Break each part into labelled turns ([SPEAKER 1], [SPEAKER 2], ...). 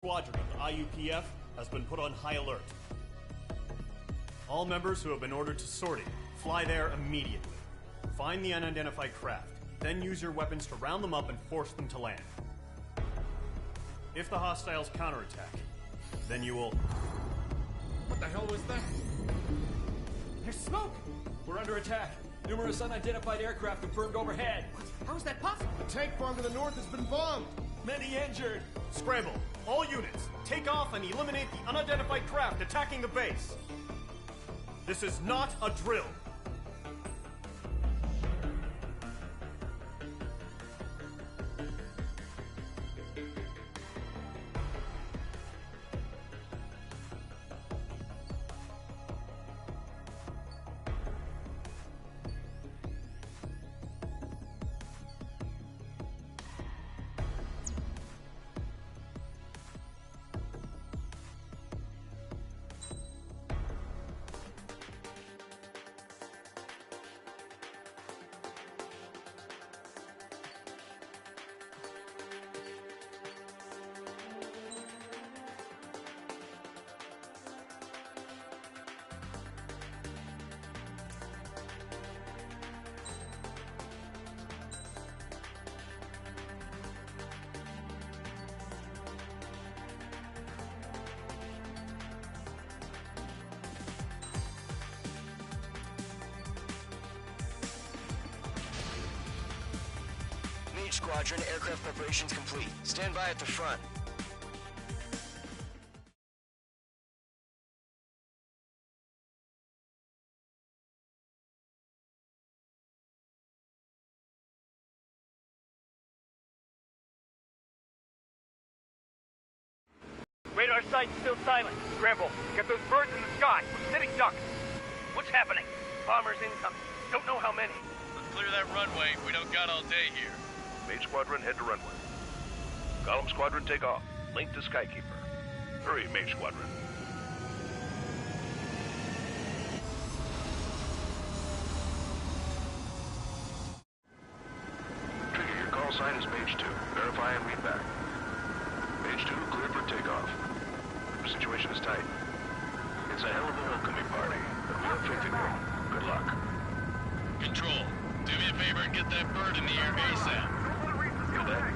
[SPEAKER 1] Squadron of the IUPF has been put on high alert. All members who have been ordered to sortie, fly there immediately. Find the unidentified craft, then use your weapons to round them up and force them to land. If the hostiles counterattack, then you will...
[SPEAKER 2] What the hell was that?
[SPEAKER 3] There's smoke! We're under attack. Numerous unidentified aircraft confirmed overhead.
[SPEAKER 2] What? How is that possible?
[SPEAKER 4] The tank farm to the north has been bombed.
[SPEAKER 3] Many injured.
[SPEAKER 1] Scramble. All units, take off and eliminate the unidentified craft attacking the base. This is not a drill.
[SPEAKER 5] Squadron, aircraft preparations complete. Stand by at the front.
[SPEAKER 6] Radar site's still silent. Scramble. Get those birds in the sky. We're sitting ducks. What's happening? Bombers incoming. Don't know how many.
[SPEAKER 7] Let's clear that runway. We don't got all day here.
[SPEAKER 8] Mage Squadron, head to runway. Column Squadron, take off. Link to Skykeeper. Hurry, Mage Squadron. Trigger, your call sign is Mage 2. Verify and read back. Mage 2, clear for takeoff. The situation is tight. It's a hell of a welcoming party, but we have faith in you. Good luck.
[SPEAKER 7] Control, do me a favor and get that bird in the air ASAP.
[SPEAKER 8] Hear that?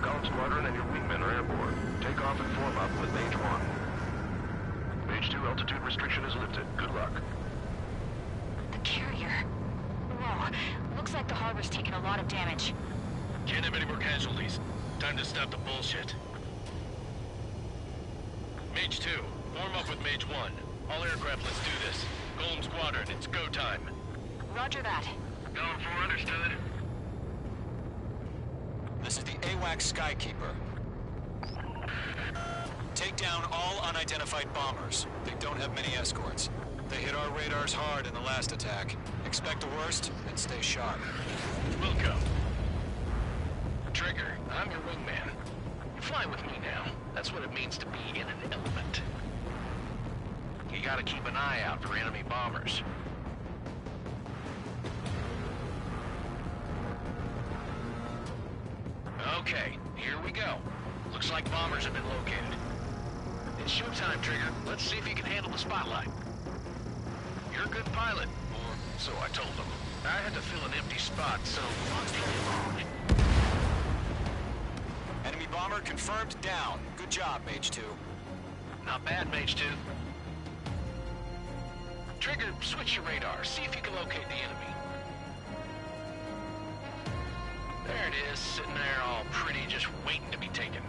[SPEAKER 8] Column Squadron and your wingmen are airborne. Take off and form up with Mage 1. Mage 2, altitude restriction is lifted. Good luck.
[SPEAKER 9] The carrier. Whoa. Looks like the harbor's taken a lot of damage.
[SPEAKER 7] Can't have any more casualties. Time to stop the bullshit. Mage 2, form up with Mage 1. All aircraft, let's do this. Column Squadron, it's go time.
[SPEAKER 9] Roger that.
[SPEAKER 7] Going for understood.
[SPEAKER 10] This is the AWACS Skykeeper. Take down all unidentified bombers. They don't have many escorts. They hit our radars hard in the last attack. Expect the worst and stay sharp.
[SPEAKER 7] Wilco. Trigger, I'm your wingman. Fly with me now. That's what it means to be in an element. You gotta keep an eye out for enemy bombers. Okay, here we go. Looks like bombers have been located. It's showtime, Trigger. Let's see if you can handle the spotlight. You're a good pilot, or so I told them. I had to fill an empty spot, so...
[SPEAKER 10] Enemy bomber confirmed down. Good job, Mage 2.
[SPEAKER 7] Not bad, Mage 2. Trigger, switch your radar. See if you can locate the enemy. There it is, sitting there all pretty, just waiting to be taken.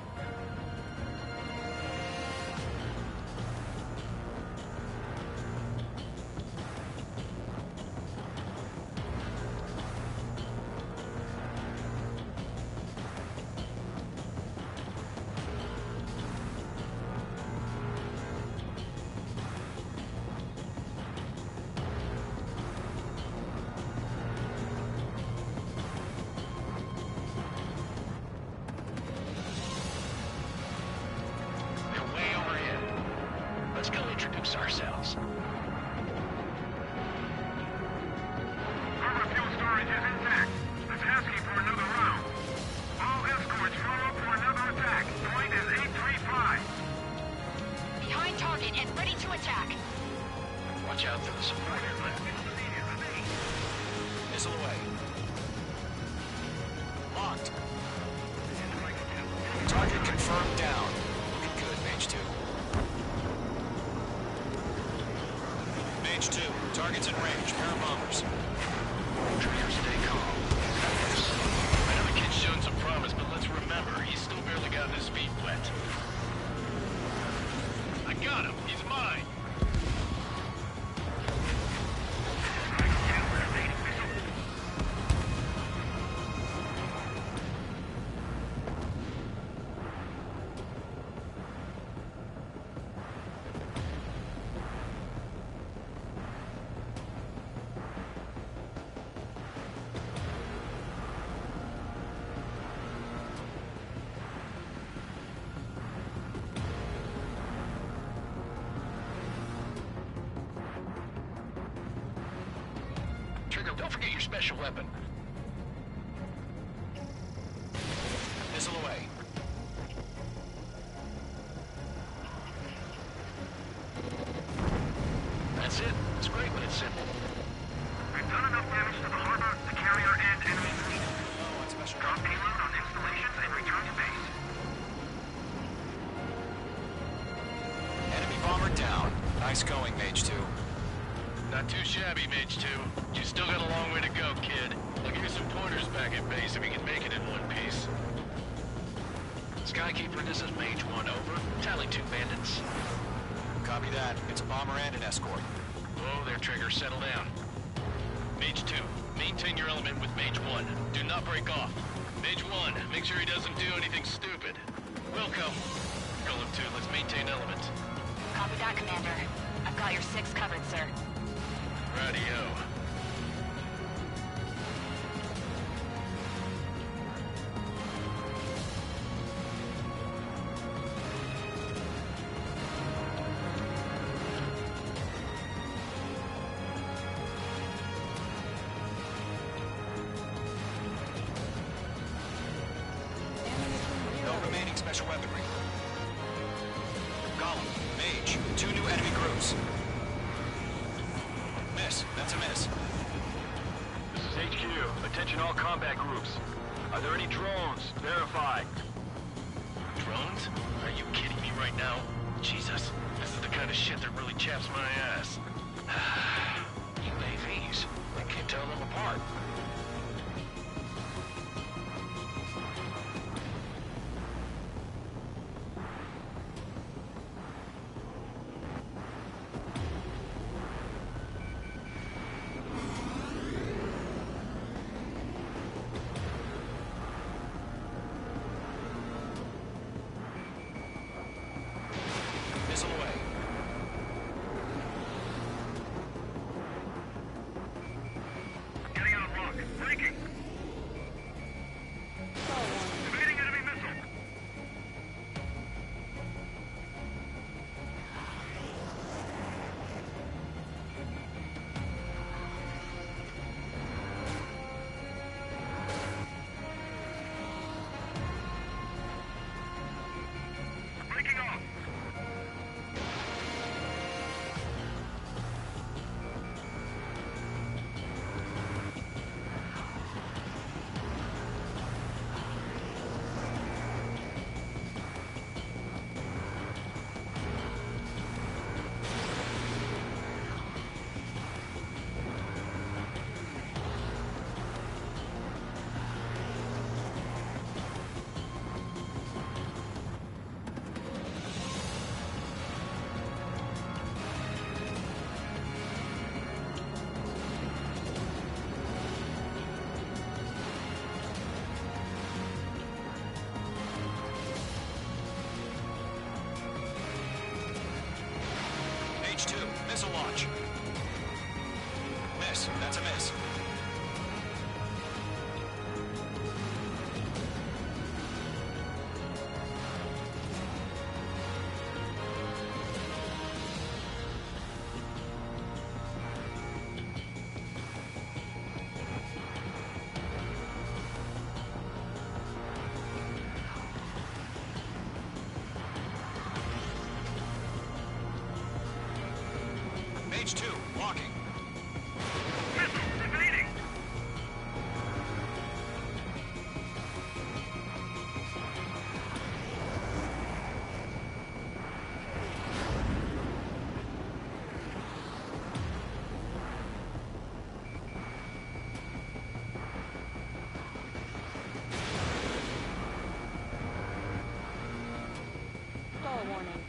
[SPEAKER 9] to attack.
[SPEAKER 7] Watch out for the support aircraft.
[SPEAKER 10] Missile away. Locked. Target confirmed down. Looking good, Mage 2. Mage 2, target's in range. Pair of bombers.
[SPEAKER 7] Trigger, stay calm. I know the kid's shown some promise, but let's remember, he's still barely gotten his feet wet. I got him. He's mine. Trigger, don't forget your special weapon.
[SPEAKER 10] Missile away.
[SPEAKER 7] That's it. It's great when it's simple.
[SPEAKER 8] We've done enough damage to the harbor, the carrier, and enemy fleet.
[SPEAKER 10] Oh, on special.
[SPEAKER 8] Drop payload on installations and return to base.
[SPEAKER 10] Enemy bomber down. Nice going, Mage 2.
[SPEAKER 7] Not too shabby, Mage 2. You still got a long way to go, kid. I'll give you some pointers back at base if you can make it in one piece. Skykeeper, this is Mage 1, over. Tally 2 bandits.
[SPEAKER 10] Copy that. It's a bomber and an escort.
[SPEAKER 7] Whoa there, Trigger. Settle down. Mage 2, maintain your element with Mage 1. Do not break off. Mage 1, make sure he doesn't do anything stupid. Wilco. Golem 2, let's maintain element.
[SPEAKER 9] Copy that, Commander. I've got your 6 covered, sir.
[SPEAKER 7] Radio.
[SPEAKER 10] No remaining special weaponry. Golem, Mage, 2 new enemy groups. Miss. That's a miss.
[SPEAKER 8] This is HQ. Attention all combat groups. Are there any drones? Verify.
[SPEAKER 7] Drones? Are you kidding me right now? Jesus, this is the kind of shit that really chaps my ass.
[SPEAKER 10] UAVs. I can't tell them apart. Missile away.
[SPEAKER 8] Getting on rock. Breaking. Evading enemy missile. Breaking off.
[SPEAKER 10] Mage 2, missile launch. Miss. That's a miss. locking.
[SPEAKER 6] Missile evading!
[SPEAKER 9] Stall warning.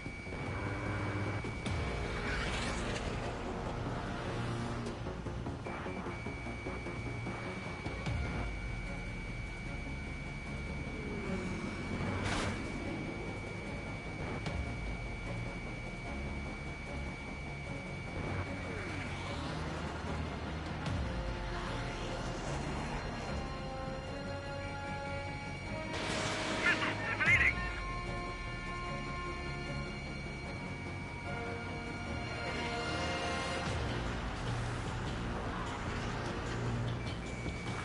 [SPEAKER 6] Missile evading!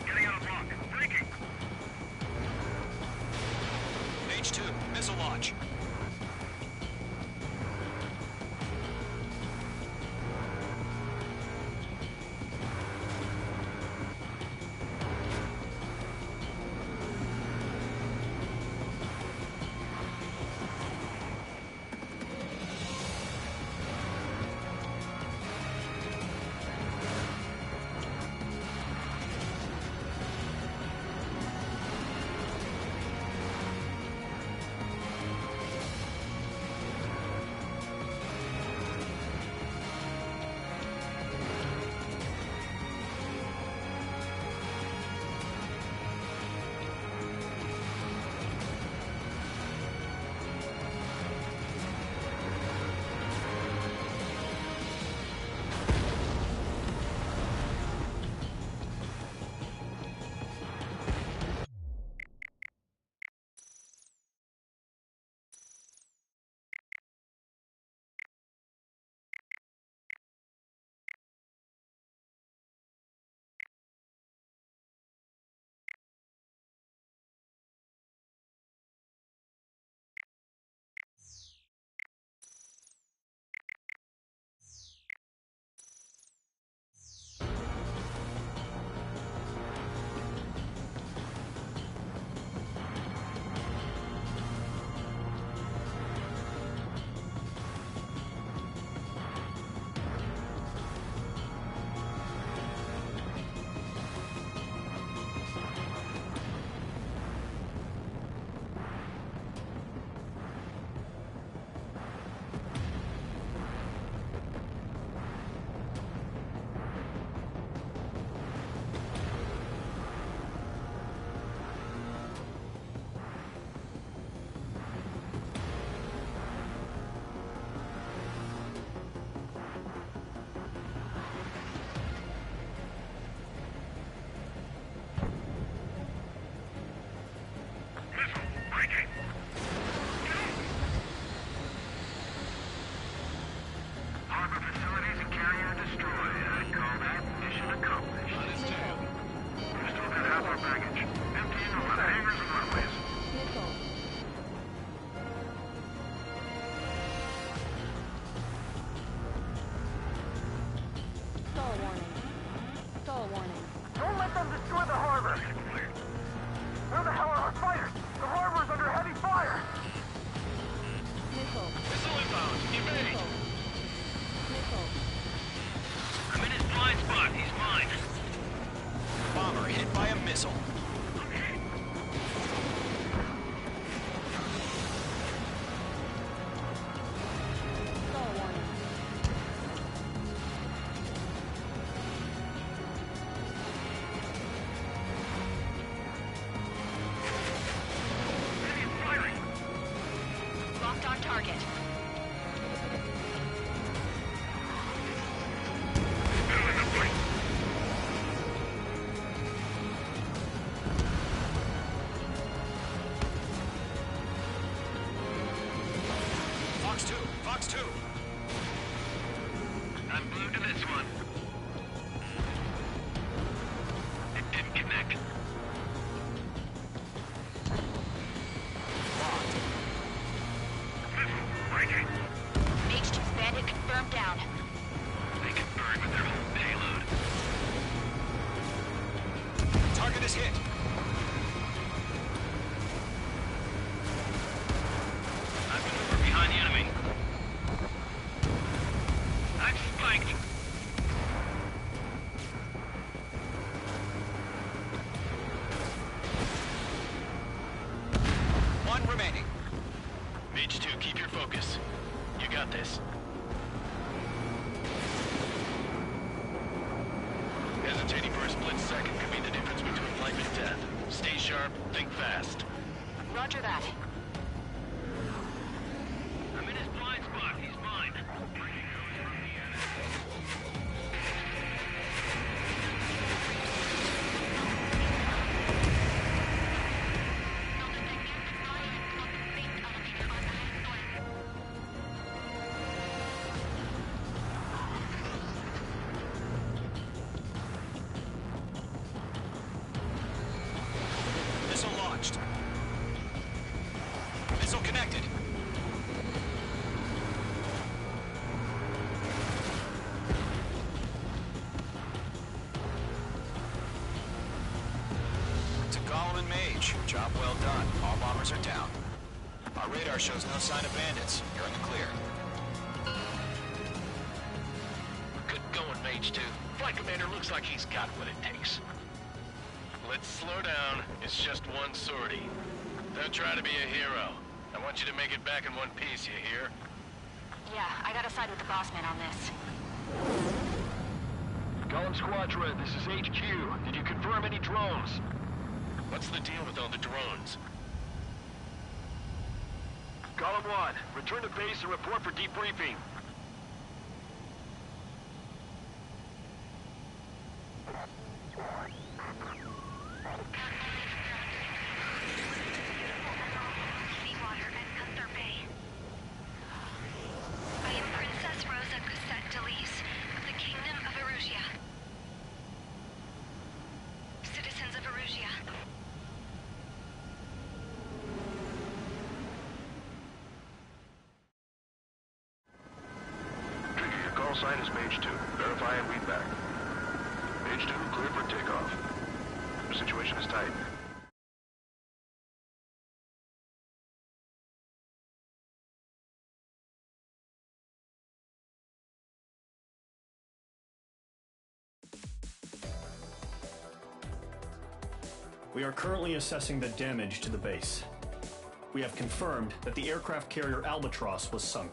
[SPEAKER 6] Getting out of block. Breaking!
[SPEAKER 10] H2, missile launch. Fox 2.
[SPEAKER 6] I'm glued to this one. It didn't connect. Missile breaking.
[SPEAKER 9] H2's bandit confirmed down.
[SPEAKER 6] They can burn with their
[SPEAKER 7] this. Hesitating for a split second could mean the difference between life and death. Stay sharp, think fast.
[SPEAKER 9] Roger that.
[SPEAKER 6] I'm in his blind spot. He's mine.
[SPEAKER 10] Missile launched. Missile connected. To Gollum and Mage, job well done. All bombers are down. Our radar shows no sign of bandits. You're in the clear.
[SPEAKER 7] Good going, Mage 2. Flight Commander looks like he's got what it takes. Let's slow down. It's just one sortie. Don't try to be a hero. I want you to make it back in one piece, you hear?
[SPEAKER 9] Yeah, I gotta side with the boss man on this.
[SPEAKER 8] Gollum Squadron, this is HQ. Did you confirm any drones?
[SPEAKER 7] What's the deal with all the drones?
[SPEAKER 8] Gollum 1, return to base and report for debriefing.
[SPEAKER 9] Seawater and Gunther Bay. I am Princess Rosa Cosette Delise of the Kingdom of Erusia. Citizens of Erusia.
[SPEAKER 8] Trigger, your call sign is Mage 2. Verify and read back. Mage 2, clear for takeoff. The situation is tight.
[SPEAKER 1] We are currently assessing the damage to the base. We have confirmed that the aircraft carrier Albatross was sunk.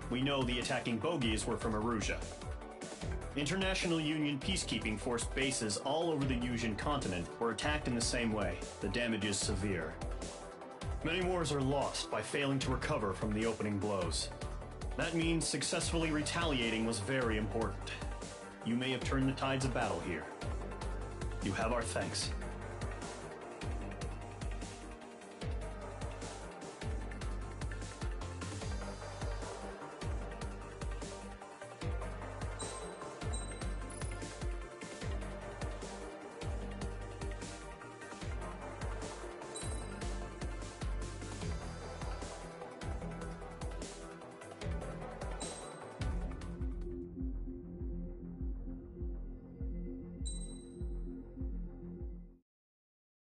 [SPEAKER 1] We know the attacking bogies were from Erusia. International Union peacekeeping force bases all over the Usian continent were attacked in the same way. The damage is severe. Many wars are lost by failing to recover from the opening blows. That means successfully retaliating was very important. You may have turned the tides of battle here. You have our thanks.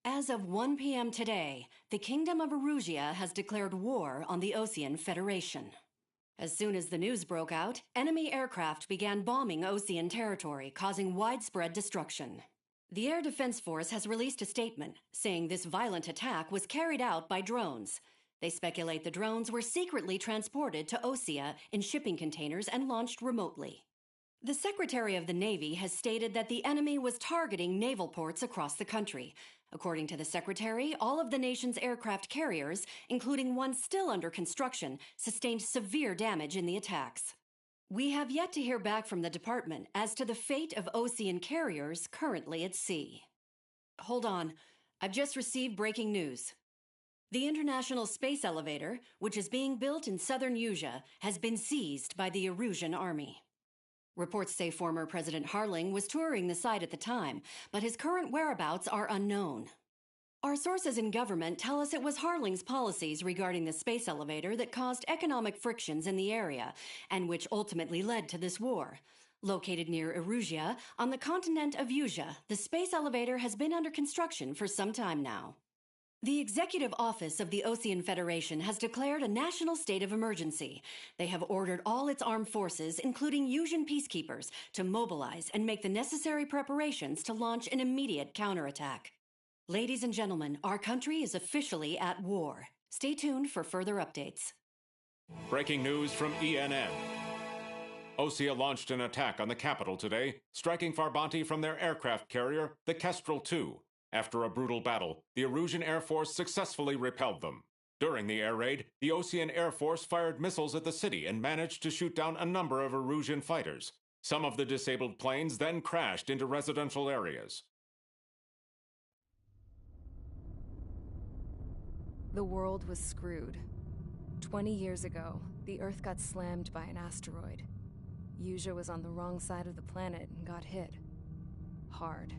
[SPEAKER 11] As of 1 p.m. today, the Kingdom of Erusia has declared war on the Osean Federation. As soon as the news broke out, enemy aircraft began bombing Osean territory, causing widespread destruction. The Air Defense Force has released a statement saying this violent attack was carried out by drones. They speculate the drones were secretly transported to Osea in shipping containers and launched remotely. The Secretary of the Navy has stated that the enemy was targeting naval ports across the country. According to the Secretary, all of the nation's aircraft carriers, including one still under construction, sustained severe damage in the attacks. We have yet to hear back from the department as to the fate of Osean carriers currently at sea. Hold on. I've just received breaking news. The International Space Elevator, which is being built in southern Usia, has been seized by the Erusian army. Reports say former President Harling was touring the site at the time, but his current whereabouts are unknown. Our sources in government tell us it was Harling's policies regarding the space elevator that caused economic frictions in the area, and which ultimately led to this war. Located near Erusia, on the continent of Usia, the space elevator has been under construction for some time now. The Executive Office of the Osean Federation has declared a national state of emergency. They have ordered all its armed forces, including Usian peacekeepers, to mobilize and make the necessary preparations to launch an immediate counterattack. Ladies and gentlemen, our country is officially at war. Stay tuned for further updates.
[SPEAKER 12] Breaking news from ENN. Osea launched an attack on the capital today, striking Farbanti from their aircraft carrier, the Kestrel II. After a brutal battle, the Erusian Air Force successfully repelled them. During the air raid, the Osean Air Force fired missiles at the city and managed to shoot down a number of Erusian fighters. Some of the disabled planes then crashed into residential areas.
[SPEAKER 13] The world was screwed. 20 years ago, the Earth got slammed by an asteroid. Usia was on the wrong side of the planet and got hit. Hard.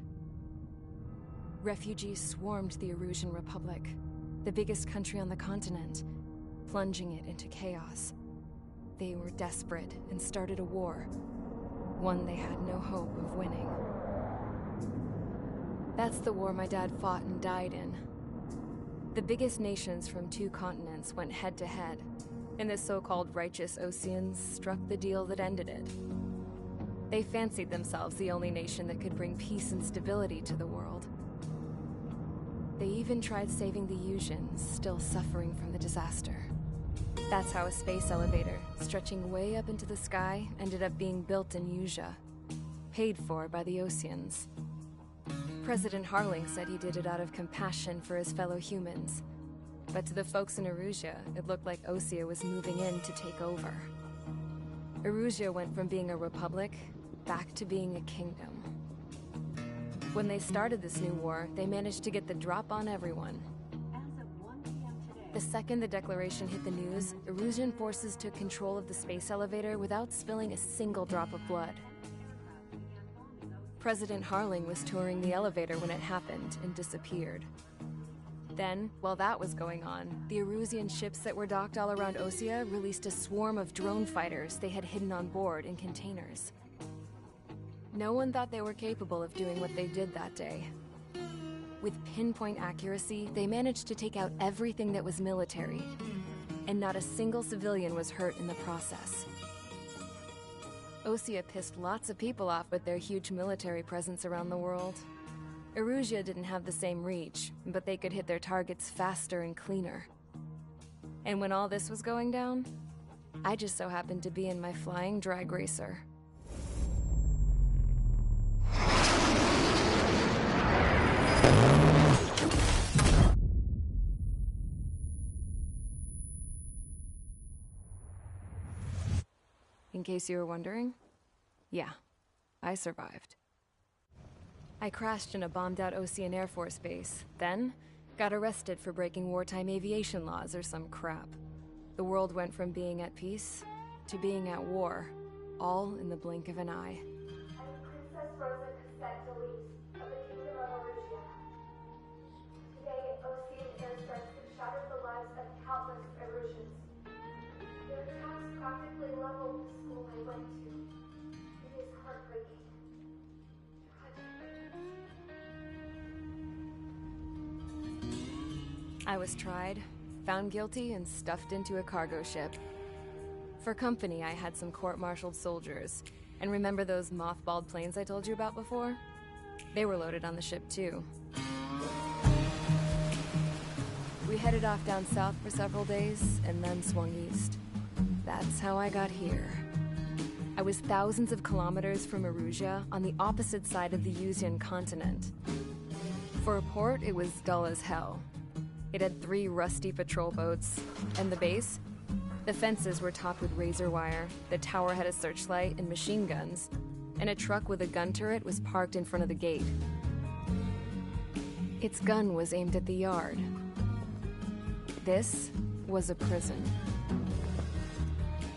[SPEAKER 13] Refugees swarmed the Erusian Republic, the biggest country on the continent, plunging it into chaos. They were desperate and started a war, one they had no hope of winning. That's the war my dad fought and died in. The biggest nations from 2 continents went head-to-head, and the so-called righteous Oseans struck the deal that ended it. They fancied themselves the only nation that could bring peace and stability to the world. They even tried saving the Usians, still suffering from the disaster. That's how a space elevator, stretching way up into the sky, ended up being built in Usia, paid for by the Oseans. President Harling said he did it out of compassion for his fellow humans. But to the folks in Erusia, it looked like Osea was moving in to take over. Erusia went from being a republic back to being a kingdom. When they started this new war, they managed to get the drop on everyone. The second the declaration hit the news, Erusian forces took control of the space elevator without spilling a single drop of blood. President Harling was touring the elevator when it happened and disappeared. Then, while that was going on, the Erusian ships that were docked all around Osea released a swarm of drone fighters they had hidden on board in containers. No one thought they were capable of doing what they did that day. With pinpoint accuracy, they managed to take out everything that was military, and not a single civilian was hurt in the process. Osea pissed lots of people off with their huge military presence around the world. Erusia didn't have the same reach, but they could hit their targets faster and cleaner. And when all this was going down, I just so happened to be in my flying drag racer. In case you were wondering, yeah, I survived. I crashed in a bombed-out Osean Air Force base, then got arrested for breaking wartime aviation laws or some crap. The world went from being at peace to being at war, all in the blink of an eye.
[SPEAKER 14] Princess Rosa Cassette Delise of the Kingdom of Erusia. Today, Osean airstrikes have shattered the lives of countless Erusians. Their attacks practically leveled the school I went to. It is heartbreaking.
[SPEAKER 13] I was tried, found guilty, and stuffed into a cargo ship. For company, I had some court-martialed soldiers. And remember those mothballed planes I told you about before? They were loaded on the ship, too. We headed off down south for several days, and then swung east. That's how I got here. I was thousands of kilometers from Erusia, on the opposite side of the Usian continent. For a port, it was dull as hell. It had 3 rusty patrol boats, and the base? The fences were topped with razor wire, the tower had a searchlight and machine guns, and a truck with a gun turret was parked in front of the gate. Its gun was aimed at the yard. This was a prison.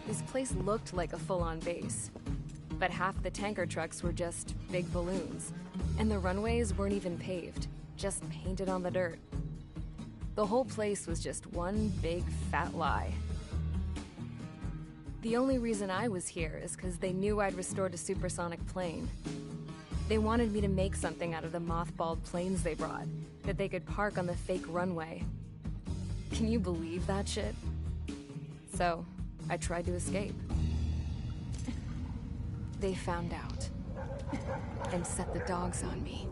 [SPEAKER 13] This place looked like a full-on base, but half the tanker trucks were just big balloons, and the runways weren't even paved, just painted on the dirt. The whole place was just one big fat lie. The only reason I was here is because they knew I'd restored a supersonic plane. They wanted me to make something out of the mothballed planes they brought, that they could park on the fake runway. Can you believe that shit? So, I tried to escape. They found out, and set the dogs on me.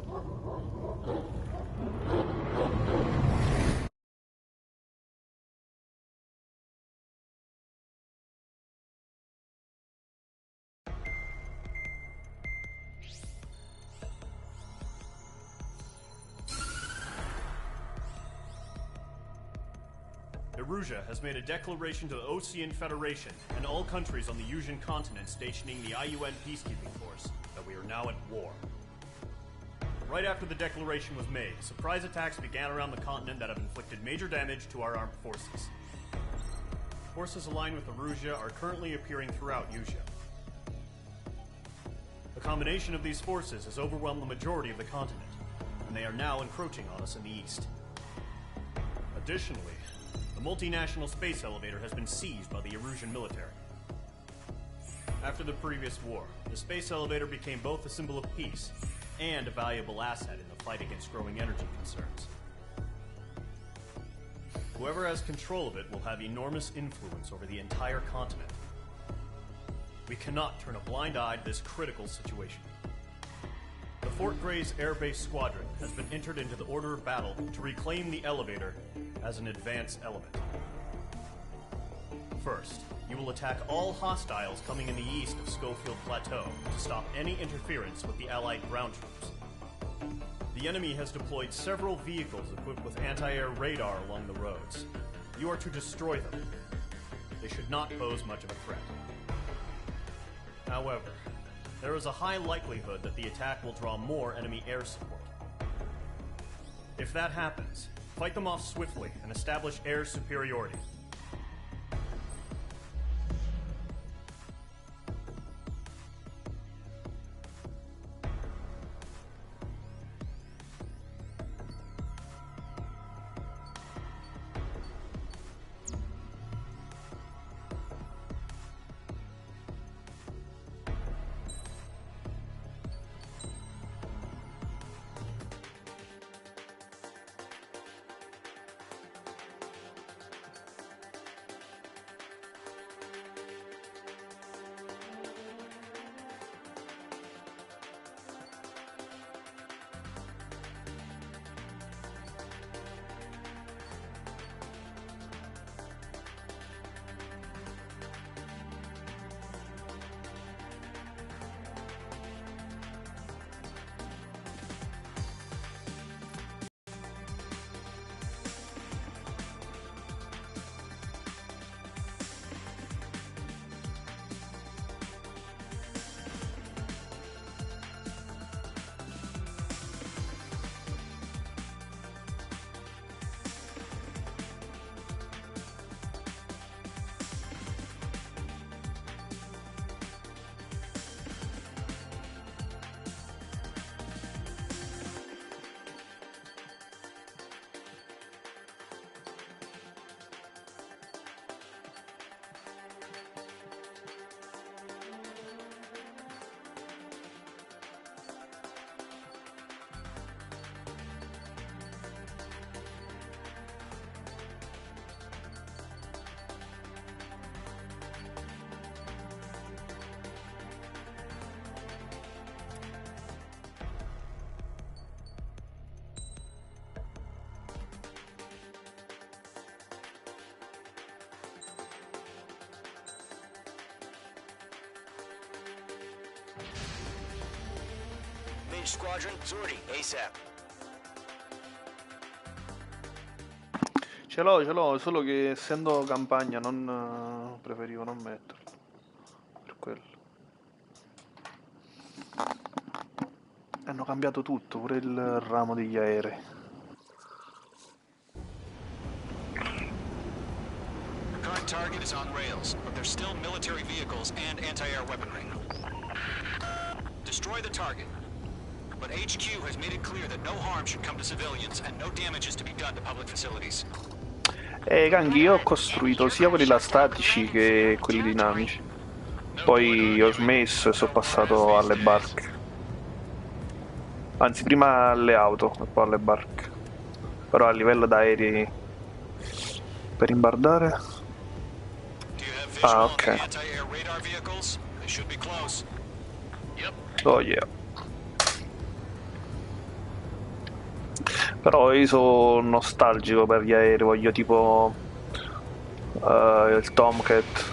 [SPEAKER 1] Erusia has made a declaration to the Ocean Federation and all countries on the Usian continent stationing the IUN peacekeeping force that we are now at war. Right after the declaration was made, surprise attacks began around the continent that have inflicted major damage to our armed forces. Forces aligned with Erusia are currently appearing throughout Usia. The combination of these forces has overwhelmed the majority of the continent, and they are now encroaching on us in the east. Additionally, the multinational space elevator has been seized by the Erusian military. After the previous war, the space elevator became both a symbol of peace and a valuable asset in the fight against growing energy concerns. Whoever has control of it will have enormous influence over the entire continent. We cannot turn a blind eye to this critical situation. The Fort Gray's Air Base Squadron has been entered into the order of battle to reclaim the elevator as an advance element. First, you will attack all hostiles coming in the east of Schofield Plateau to stop any interference with the Allied ground troops. The enemy has deployed several vehicles equipped with anti-air radar along the roads. You are to destroy them. They should not pose much of a threat. However, there is a high likelihood that the attack will draw more enemy air support. If that happens, fight them off swiftly and establish air superiority.
[SPEAKER 5] Mage Squadron, sortie, ASAP.
[SPEAKER 15] Ce l'ho, solo che essendo campagna non preferivo non metterlo. Per quello. Hanno cambiato tutto, pure il ramo degli aerei.
[SPEAKER 10] Current target is on rails, but there's still military vehicles and anti-air weaponry. Destroy the target. But HQ has made it clear that no harm should come to civilians and no damage is to be done to public facilities.
[SPEAKER 15] Ganghi, io ho costruito sia quelli là statici che quelli dinamici. Poi ho smesso e sono passato alle barche. Anzi, prima alle auto e poi alle barche. Però a livello d'aerei per imbardare. Ah, ok. Oh yeah. Però io sono nostalgico per gli aerei, voglio tipo il Tomcat,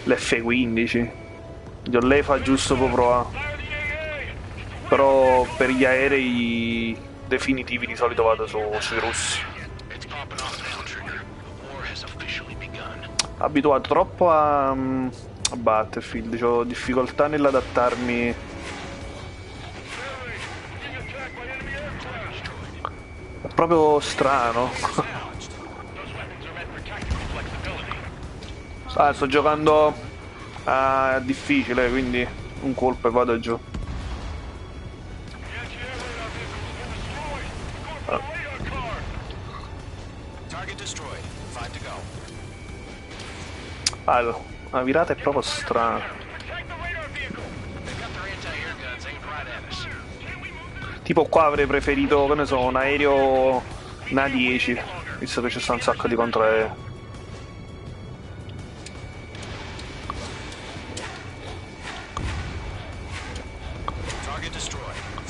[SPEAKER 15] l'F-15. Io lei fa giusto per provare. Però per gli aerei definitivi di solito vado sui russi. abituato troppo a Battlefield, ho difficoltà nell'adattarmi. È proprio strano. Sto giocando a difficile, quindi un colpo e vado giù. Allora, la virata è proprio strana. Tipo qua avrei preferito, che ne so, un aereo, una 10, visto che ci sta un sacco di controaerei.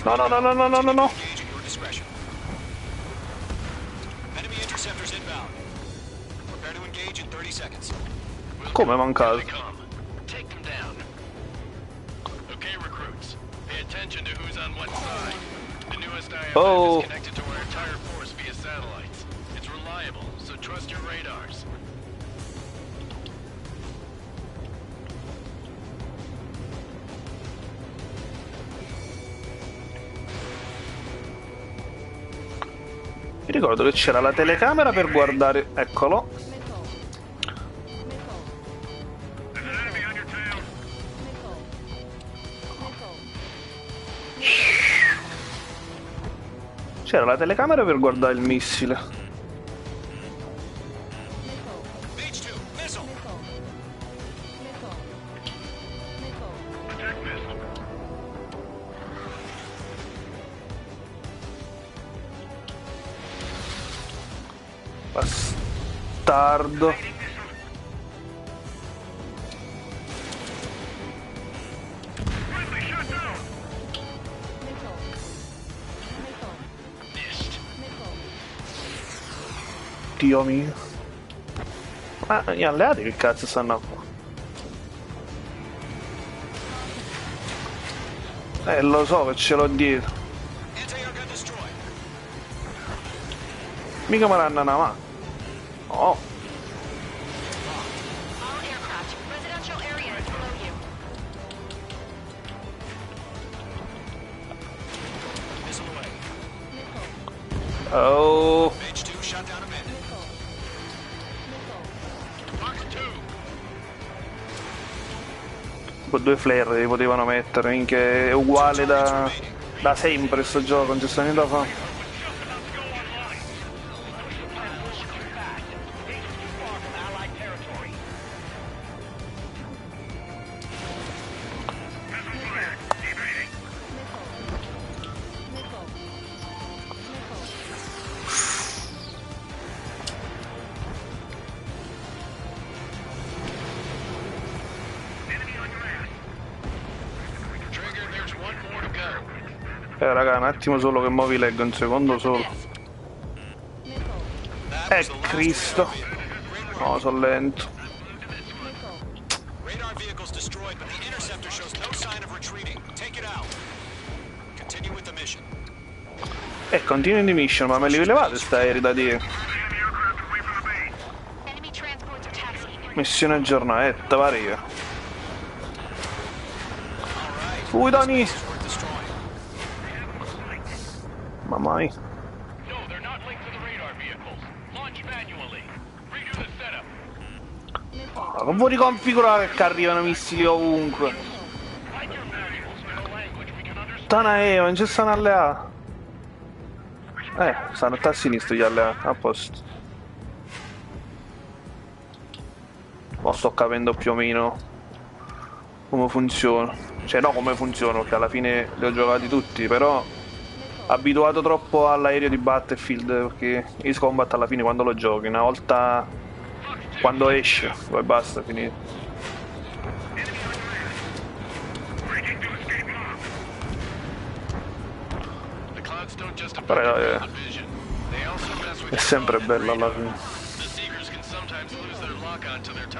[SPEAKER 15] No, no, no, no, no, no, no, no. Come è mancato? Oh. Mi ricordo che c'era la telecamera per guardare... Eccolo. C'era la telecamera per guardare il missile. Bastardo. Dio mio. Ma gli alleati che cazzo stanno a fare? Lo so che ce l'ho dietro. Mica me l'hanno una mano. Oh. Oh. Tipo 2 flare li potevano mettere, minchia, è uguale da sempre sto gioco, non ci sta niente da fare. Raga, un attimo solo che mo vi leggo, un secondo solo. Cristo. No, sono lento. Continui di mission, ma me li levate sta aerei da dire? Missione aggiornata, varia. Dani! Ma mai? Ma come vuoi riconfigurare che arrivano missili ovunque? Tana non ci stanno alleati. Stanno a sinistra gli alleati, a posto. Ma sto capendo più o meno come funziona. Cioè no come funziona, perché alla fine li ho giocati tutti, però abituato troppo all'aereo di Battlefield, perché Ace Combat alla fine quando lo giochi, una volta quando esce, poi basta, è finito. Però è sempre bello alla fine.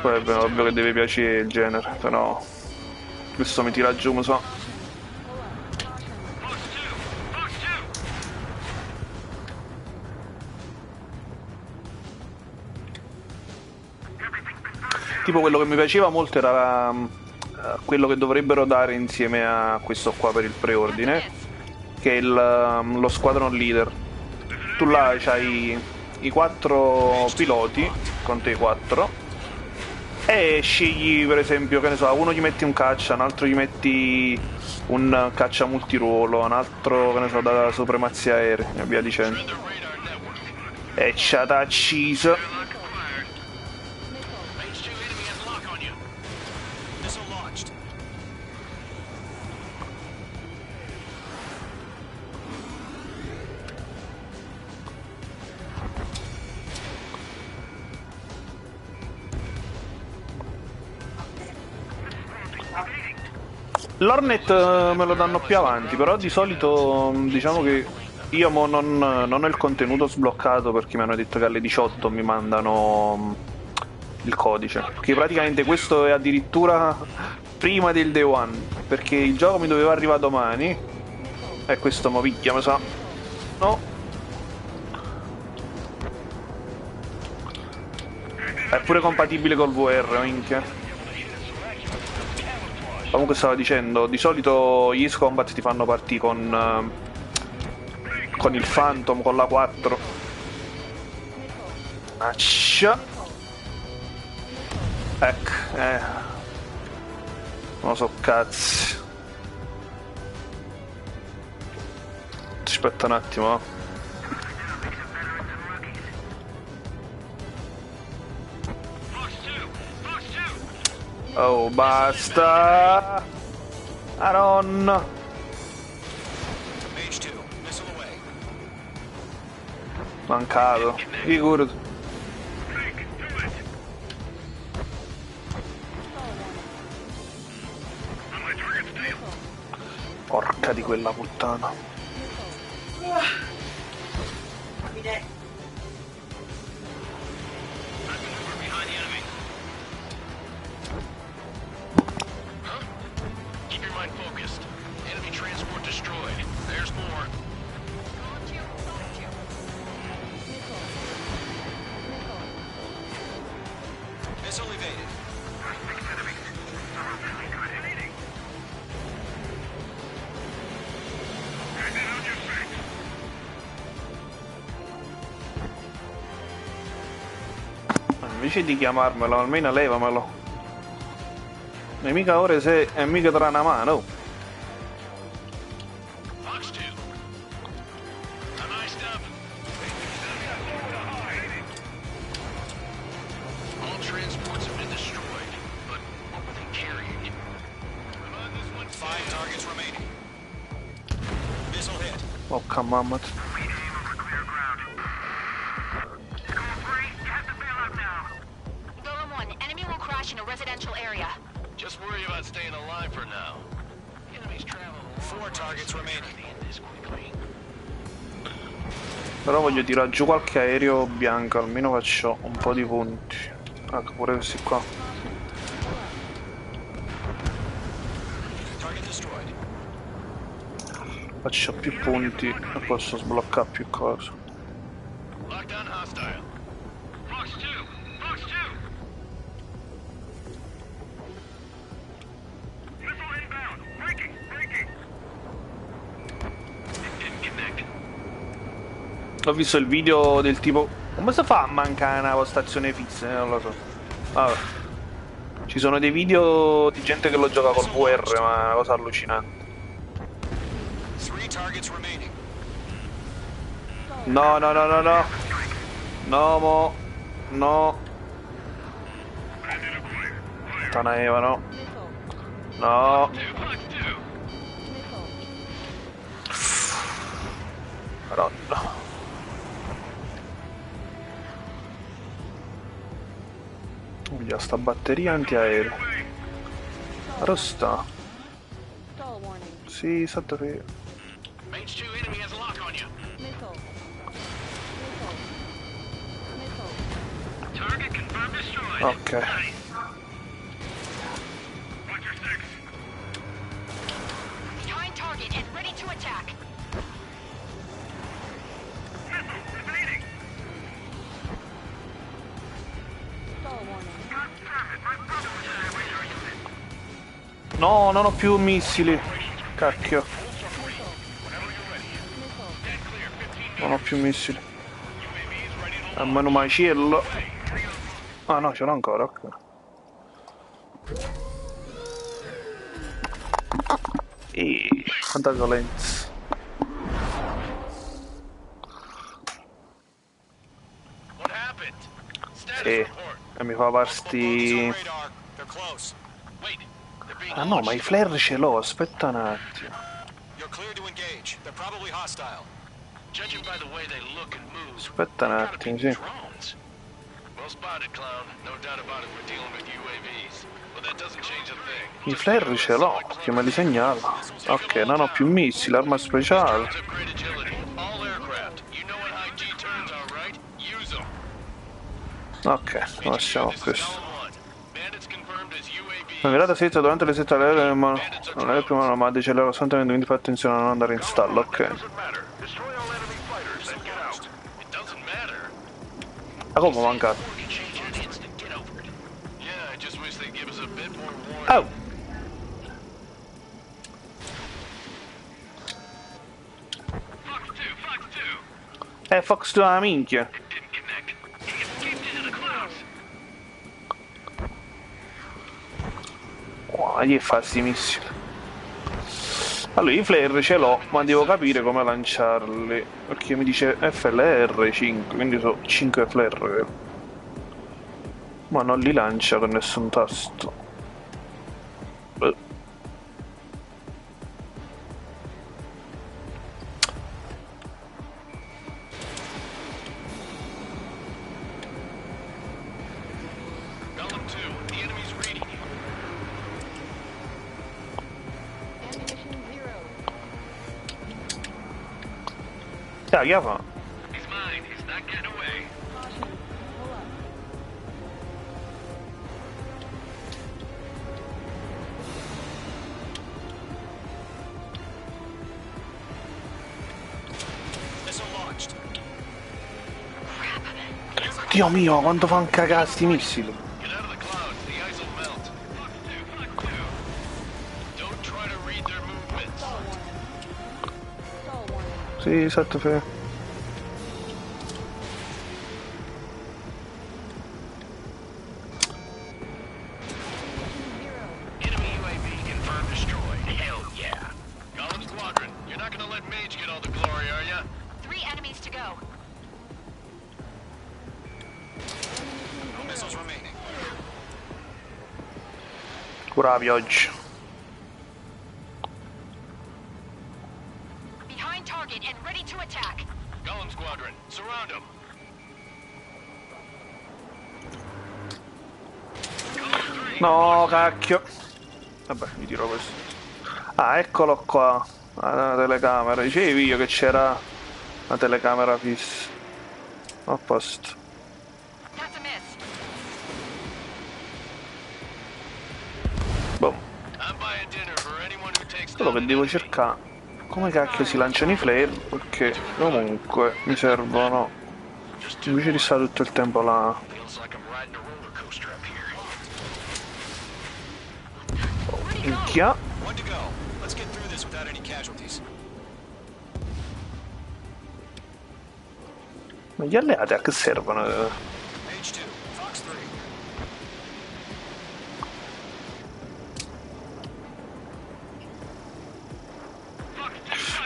[SPEAKER 15] Poi è ovvio che deve piacere il genere, però questo mi tira giù, mi so. Tipo quello che mi piaceva molto era quello che dovrebbero dare insieme a questo qua per il preordine, che è lo squadron leader. Tu là c'hai i 4 piloti, con te 4, e scegli per esempio, che ne so, a uno gli metti un caccia, a un altro gli metti un caccia multiruolo, a un altro, che ne so, da supremazia aerea e via dicendo. E c'ha da acciso. L'Hornet me lo danno più avanti, però di solito diciamo che io mo non ho il contenuto sbloccato perché mi hanno detto che alle 18 mi mandano il codice. Che praticamente questo è addirittura prima del day one, perché il gioco mi doveva arrivare domani. E questo mo picchia, mi sa. No. È pure compatibile col VR, minchia. Comunque stavo dicendo, di solito gli Ace Combat ti fanno partire con il Phantom, con la 4. Accia. Ecco, non lo so, cazzi. Aspetta un attimo. Oh, basta! Aron! Mancato, figurati. Porca di quella puttana. Invece di chiamarmelo, almeno levamelo. E mica ora se è mica tra una mano. Oh, come on, però voglio tirare giù qualche aereo bianco, almeno faccio un po' di punti. Ecco, pure questi qua. Faccio più punti e posso sbloccare più cose. Ho visto il video del tipo, come si fa a mancare una postazione fissa? Non lo so. Vabbè. Ci sono dei video di gente che lo gioca col VR, ma è una cosa allucinante. No, no, no, no, no. No, mo. No. Tanaeva, no. No. Madonna. Via sta batteria antiaereo. Rosta. Sì, sotto che. Ok. No, non ho più missili. Cacchio. Non ho più missili. Almeno macello. Ah no, ce l'ho ancora, ok. E quanta violenza. Sì, e mi fa parti. Ah no, ma i flare ce l'ho, aspetta un attimo. Aspetta un attimo, sì. I flare ce l'ho, che me li segnala. Ok, non ho più missili, arma speciale. Ok, passiamo a questo. La virata sinistra durante le sette aeree non è il primo ma decelera costantemente, quindi fa attenzione a non andare in stallo, ok. Ma come manca? Oh! Fox 2 la minchia. Wow, gli fa sti missili. Allora, i flare ce l'ho, ma devo capire come lanciarli. Perché mi dice FLR 5, quindi sono 5 flare. Ma non li lancia con nessun tasto. Dai, che fa? Dio mio, quanto fanno cagare sti missili! Sì, 7 fe. Pure la pioggia. No, cacchio. Vabbè, mi tiro questo. Ah, eccolo qua. La telecamera. Dicevi io che c'era una telecamera fissa. A posto. Boh. Quello che devo cercare. Come cacchio si lanciano i flare? Perché comunque mi servono. Invece di stare tutto il tempo là. Minchia. Ma gli alleati a che servono?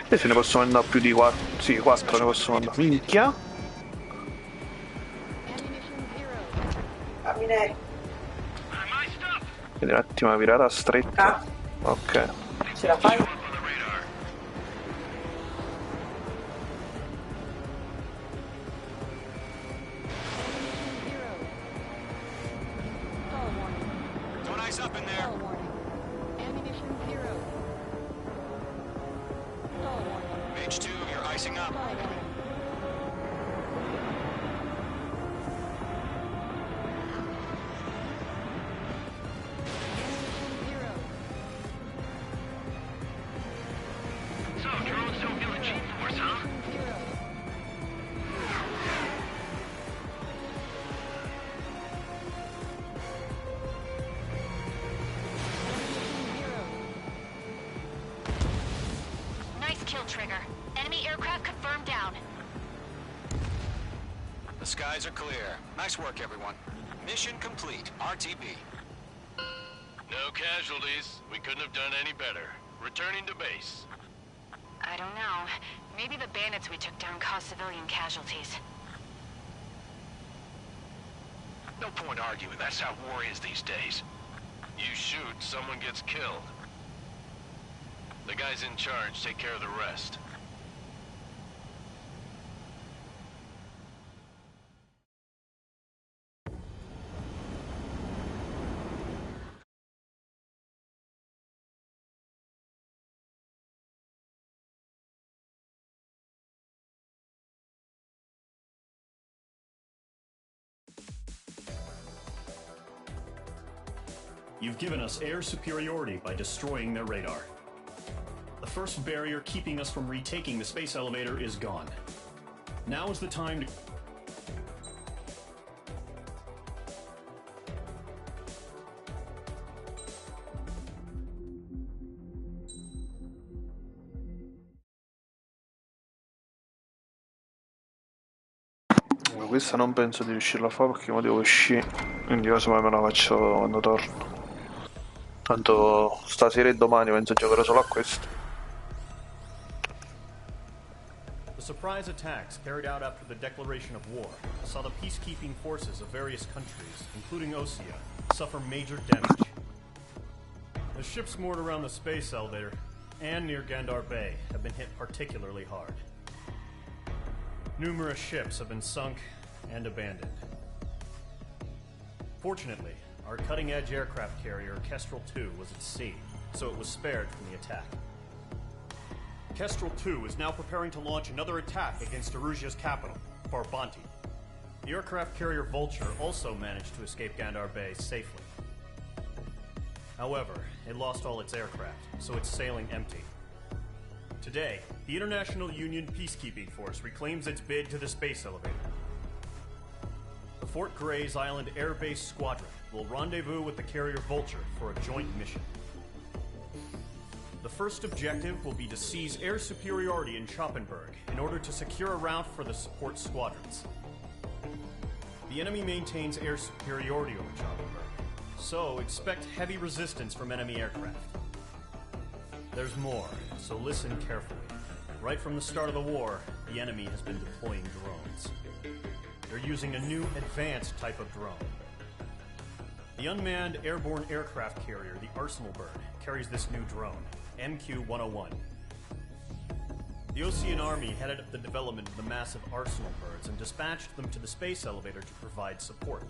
[SPEAKER 15] E se ne possono andare più di 4. Sì, 4 ne possono andare. Minchia. Vedi un attimo la virata stretta. Ok.
[SPEAKER 16] Ce la fai?
[SPEAKER 9] kill trigger. Enemy aircraft confirmed down.
[SPEAKER 10] The skies are clear. Nice work, everyone. Mission complete. RTB.
[SPEAKER 8] No casualties. We couldn't have done any better. Returning to base.
[SPEAKER 9] I don't know. Maybe the bandits we took down caused civilian casualties.
[SPEAKER 7] No point arguing. That's how war is these days.
[SPEAKER 8] You shoot, someone gets killed. The guys in charge take care of the rest.
[SPEAKER 1] You've given us air superiority by destroying their radar. The first barrier keeping us from retaking the space elevator is gone. Now is the time to...
[SPEAKER 15] Questa non penso di riuscirla a fare perché io devo uscire, quindi casomai me la faccio quando torno. Tanto stasera e domani penso giocherò solo a questo.
[SPEAKER 1] The surprise attacks carried out after the declaration of war saw the peacekeeping forces of various countries, including Osea, suffer major damage. The ships moored around the space elevator and near Gandar Bay have been hit particularly hard. Numerous ships have been sunk and abandoned. Fortunately, our cutting-edge aircraft carrier, Kestrel 2, was at sea, so it was spared from the attack. Kestrel 2 is now preparing to launch another attack against Erusia's capital, Farbanti. The aircraft carrier Vulture also managed to escape Gandar Bay safely. However, it lost all its aircraft, so it's sailing empty. Today, the International Union Peacekeeping Force reclaims its bid to the space elevator. The Fort Gray's Island Air Base Squadron will rendezvous with the carrier Vulture for a joint mission. The first objective will be to seize air superiority in Schoppenberg in order to secure a route for the support squadrons. The enemy maintains air superiority over Schoppenberg, so expect heavy resistance from enemy aircraft. There's more, so listen carefully. Right from the start of the war, the enemy has been deploying drones. They're using a new advanced type of drone. The unmanned airborne aircraft carrier, the Arsenal Bird, carries this new drone, MQ-101. The Osean Army headed up the development of the massive Arsenal Birds and dispatched them to the space elevator to provide support.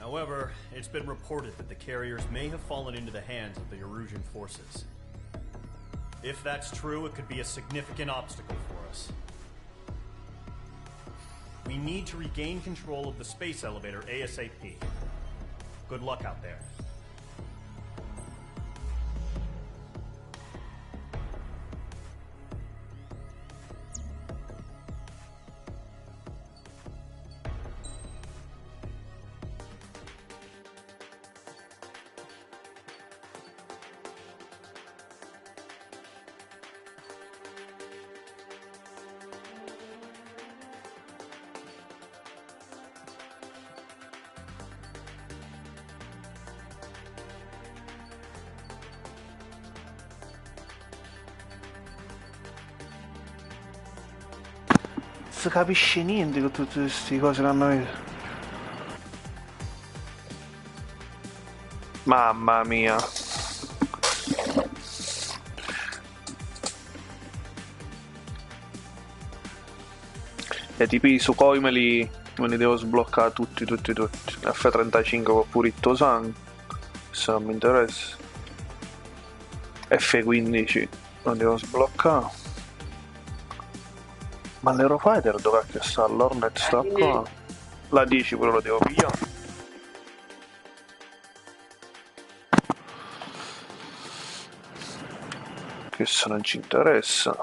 [SPEAKER 1] However, it's been reported that the carriers may have fallen into the hands of the Erusian forces. If that's true, it could be a significant obstacle for us. We need to regain control of the space elevator ASAP. Good luck out there.
[SPEAKER 15] Non si capisce niente con tutte queste cose che hanno visto. Mamma mia. E tipi su Koi me li devo sbloccare tutti. F35 con puritto sangue, se non mi interessa. F15 lo devo sbloccare. Ma l'Eurofighter dov'è che sta? L'Hornet sta qua. La 10 pure lo devo pigliare. Che se non ci interessa.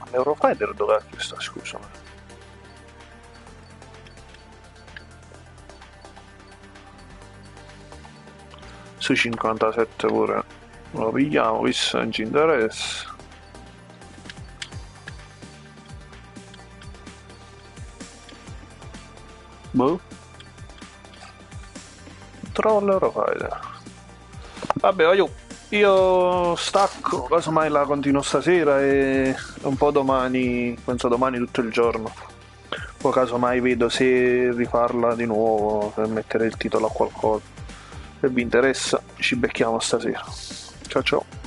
[SPEAKER 15] Ma l'Eurofighter dov'è che sta? Scusami. Su 57 pure lo pigliamo, questo non ci interessa. Boh. Trovo l'Eurofighter. Vabbè, io stacco, casomai la continuo stasera e un po' domani, penso domani tutto il giorno. Poi casomai vedo se rifarla di nuovo, per mettere il titolo a qualcosa. Se vi interessa ci becchiamo stasera. Ciao ciao.